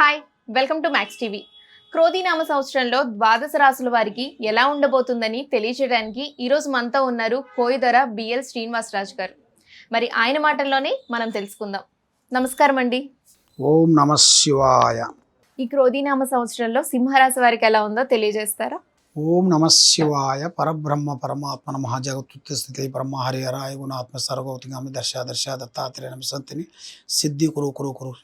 Hi, welcome to max TV. క్రోధినామ సంవత్సరంలో ద్వాదశ రాశుల వారికి ఎలా ఉండబోతుందని తెలియజేయడానికి ఈరోజు మనతో ఉన్నారు కోయిదర బిఎల్ శ్రీనివాసరాజు గారు. మరి ఆయన మాటల్లోనే మనం తెలుసుకుందాం. నమస్కారం అండి. ఓం నమ శివాయ. ఈ క్రోధినామ సంవత్సరంలో సింహరాశి వారికి ఎలా ఉందో తెలియజేస్తారా? ఓం నమ శివాయ. పరబ్రహ్మ పరమాత్మ నమః. జగత్తుత్య స్థితి బ్రహ్మ హరిహరాయ గుణాత్మ సర్వభౌతిగామి దర్శ దర్శ దత్తాత్రేయ నమ సంతిని సిద్ధి కురు కురు కురు.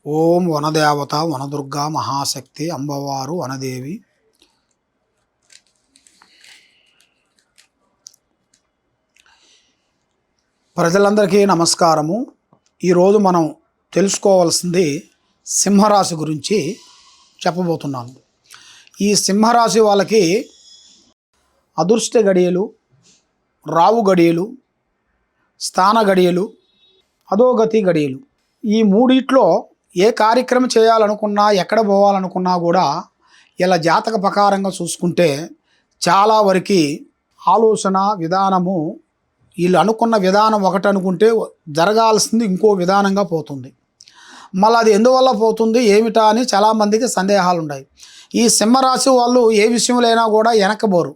ఓం వనదేవత వనదుర్గా మహాశక్తి అంబవారు వనదేవి. ప్రజలందరికీ నమస్కారము. ఈరోజు మనం తెలుసుకోవాల్సింది సింహరాశి గురించి చెప్పబోతున్నాను. ఈ సింహరాశి వాళ్ళకి అదృష్ట గడియలు, రావు గడియలు, స్థాన గడియలు, అధోగతి గడియలు, ఈ మూడిట్లో ఏ కార్యక్రమం చేయాలనుకున్నా, ఎక్కడ పోవాలనుకున్నా కూడా ఇలా జాతక ప్రకారంగా చూసుకుంటే చాలా వరకు ఆలోచన విధానము, వీళ్ళు అనుకున్న విధానం ఒకటి అనుకుంటే జరగాల్సింది ఇంకో విధానంగా పోతుంది. మళ్ళీ అది ఎందువల్ల పోతుంది ఏమిటా అని చాలామందికి సందేహాలు ఉన్నాయి. ఈ సింహరాశి వాళ్ళు ఏ విషయంలో అయినా కూడా వెనకబోరు,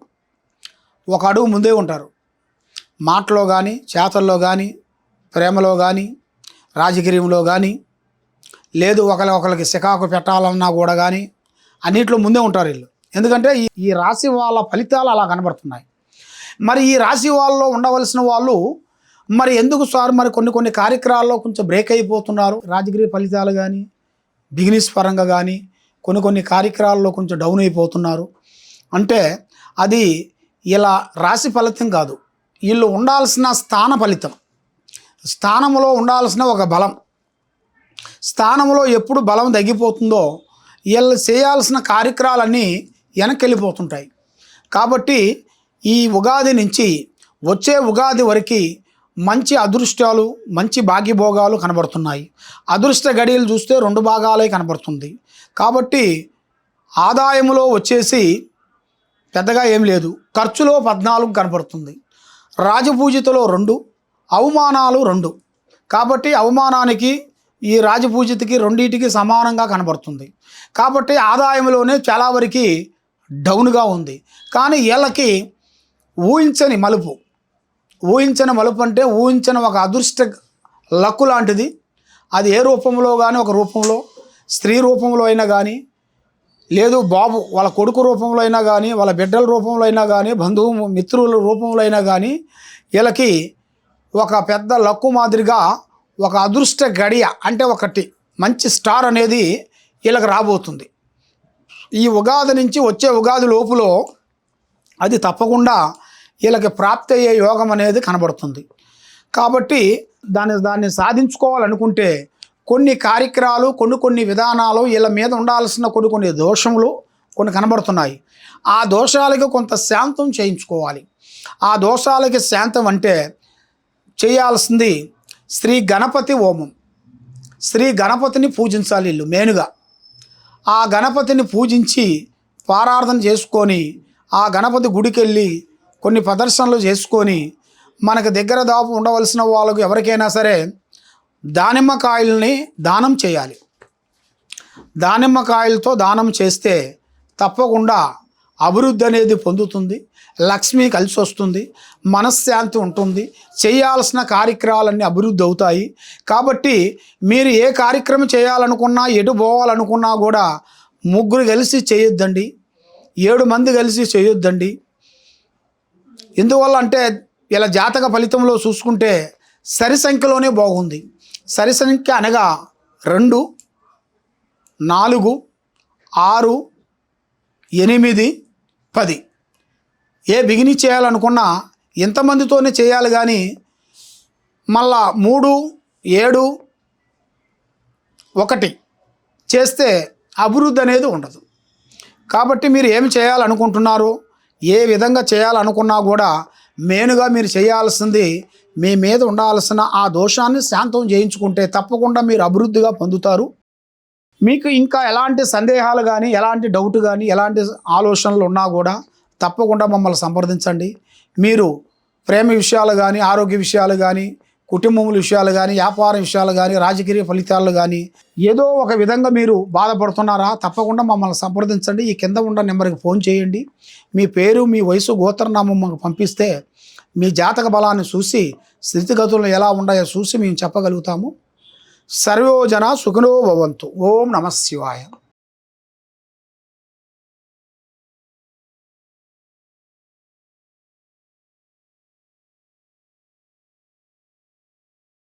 ఒక అడుగు ముందే ఉంటారు. మాటలో కానీ, చేతల్లో కానీ, ప్రేమలో కానీ, రాజకీయంలో కానీ, లేదు ఒకరికి సికాకు పెట్టాలన్నా కూడా కానీ అన్నింటిలో ముందే ఉంటారు వీళ్ళు. ఎందుకంటే ఈ రాశి వాళ్ళ ఫలితాలు అలా కనబడుతున్నాయి. మరి ఈ రాశి వాళ్ళలో ఉండవలసిన వాళ్ళు మరి ఎందుకు సార్ మరి కొన్ని కార్యక్రమాల్లో కొంచెం బ్రేక్ అయిపోతున్నారు? రాజకీయ ఫలితాలు కానీ, బిజినెస్ పరంగా కానీ కొన్ని కార్యక్రమాల్లో కొంచెం డౌన్ అయిపోతున్నారు అంటే అది ఇలా రాశి ఫలితం కాదు, వీళ్ళు ఉండాల్సిన స్థాన ఫలితం. స్థానంలో ఉండాల్సిన ఒక బలం, స్థానంలో ఎప్పుడు బలం తగ్గిపోతుందో వీళ్ళు చేయాల్సిన కార్యక్రమాలన్నీ వెనక్కి వెళ్ళిపోతుంటాయి. కాబట్టి ఈ ఉగాది నుంచి వచ్చే ఉగాది వరకు మంచి అదృష్టాలు, మంచి భాగ్యభోగాలు కనబడుతున్నాయి. అదృష్ట గడియలు చూస్తే 2 భాగాలే కనబడుతుంది. కాబట్టి ఆదాయంలో వచ్చేసి పెద్దగా ఏం లేదు, ఖర్చులో 14 కనబడుతుంది, రాజపూజితలో 2, అవమానాలు 2. కాబట్టి అవమానానికి ఈ రాజపూజితకి రెండింటికి సమానంగా కనబడుతుంది. కాబట్టి ఆదాయంలోనే చాలా వరకు డౌన్గా ఉంది. కానీ వీళ్ళకి ఊహించని మలుపు అంటే ఊహించని ఒక అదృష్ట లక్కు లాంటిది. అది ఏ రూపంలో కానీ, ఒక రూపంలో స్త్రీ రూపంలో అయినా కానీ, లేదు బాబు వాళ్ళ కొడుకు రూపంలో అయినా కానీ, వాళ్ళ బిడ్డల రూపంలో అయినా కానీ, బంధువు మిత్రుల రూపంలో అయినా కానీ వీళ్ళకి ఒక పెద్ద లక్కు మాదిరిగా ఒక అదృష్ట గడియ అంటే ఒకటి మంచి స్టార్ అనేది వీళ్ళకి రాబోతుంది. ఈ ఉగాది నుంచి వచ్చే ఉగాది లోపులో అది తప్పకుండా వీళ్ళకి ప్రాప్తి అయ్యే యోగం అనేది కనబడుతుంది. కాబట్టి దాన్ని సాధించుకోవాలనుకుంటే కొన్ని కార్యక్రమాలు, కొన్ని విధానాలు, వీళ్ళ మీద ఉండాల్సిన కొన్ని దోషములు కనబడుతున్నాయి. ఆ దోషాలకి కొంత శాంతం చేయించుకోవాలి. ఆ దోషాలకి శాంతం అంటే చేయాల్సింది శ్రీ గణపతి హోమం. శ్రీ గణపతిని పూజించాలి వీళ్ళు మెయిన్గా. ఆ గణపతిని పూజించి పారార్థన చేసుకొని ఆ గణపతి గుడికి వెళ్ళి కొన్ని ప్రదర్శనలు చేసుకొని మనకు దగ్గర దాపు ఉండవలసిన వాళ్ళకు ఎవరికైనా సరే దానిమ్మకాయల్ని దానం చేయాలి. దానిమ్మకాయలతో దానం చేస్తే తప్పకుండా అభివృద్ధి అనేది పొందుతుంది, లక్ష్మి కలిసి వస్తుంది, మనశ్శాంతి ఉంటుంది, చేయాల్సిన కార్యక్రమాలన్నీ అభివృద్ధి అవుతాయి. కాబట్టి మీరు ఏ కార్యక్రమం చేయాలనుకున్నా, ఎటు పోవాలనుకున్నా కూడా 3 కలిసి చేయొద్దండి, 7 మంది కలిసి చేయొద్దండి. ఎందువల్ల అంటే ఇలా జాతక ఫలితంలో చూసుకుంటే సరి సంఖ్యలోనే బాగుంది. సరి సంఖ్య అనగా 2, 4, 6, 8, 10. ఏ బిగిని చేయాలనుకున్నా ఎంతమందితోనే చేయాలి. కానీ మళ్ళా 3, 7, 1 చేస్తే అభివృద్ధి అనేది ఉండదు. కాబట్టి మీరు ఏమి చేయాలనుకుంటున్నారో, ఏ విధంగా చేయాలనుకున్నా కూడా మెయిన్గా మీరు చేయాల్సింది మీ మీద ఉండాల్సిన ఆ దోషాన్ని శాంతం చేయించుకుంటే తప్పకుండా మీరు అభివృద్ధిగా పొందుతారు. మీకు ఇంకా ఎలాంటి సందేహాలు కానీ, ఎలాంటి డౌట్ కానీ, ఎలాంటి ఆలోచనలు ఉన్నా కూడా తప్పకుండా మమ్మల్ని సంప్రదించండి. మీరు ప్రేమ విషయాలు కానీ, ఆరోగ్య విషయాలు కానీ, కుటుంబముల విషయాలు కానీ, వ్యాపార విషయాలు కానీ, రాజకీయ ఫలితాలు కానీ ఏదో ఒక విధంగా మీరు బాధపడుతున్నారా? తప్పకుండా మమ్మల్ని సంప్రదించండి. ఈ కింద ఉన్న నెంబర్కి ఫోన్ చేయండి. మీ పేరు, మీ వయసు, గోత్రనామం మాకు పంపిస్తే మీ జాతక బలాన్ని చూసి స్థితిగతులు ఎలా ఉన్నాయో చూసి మేము చెప్పగలుగుతాము. సర్వోజన సుఖినో భవంతు. ఓం నమః శివాయ.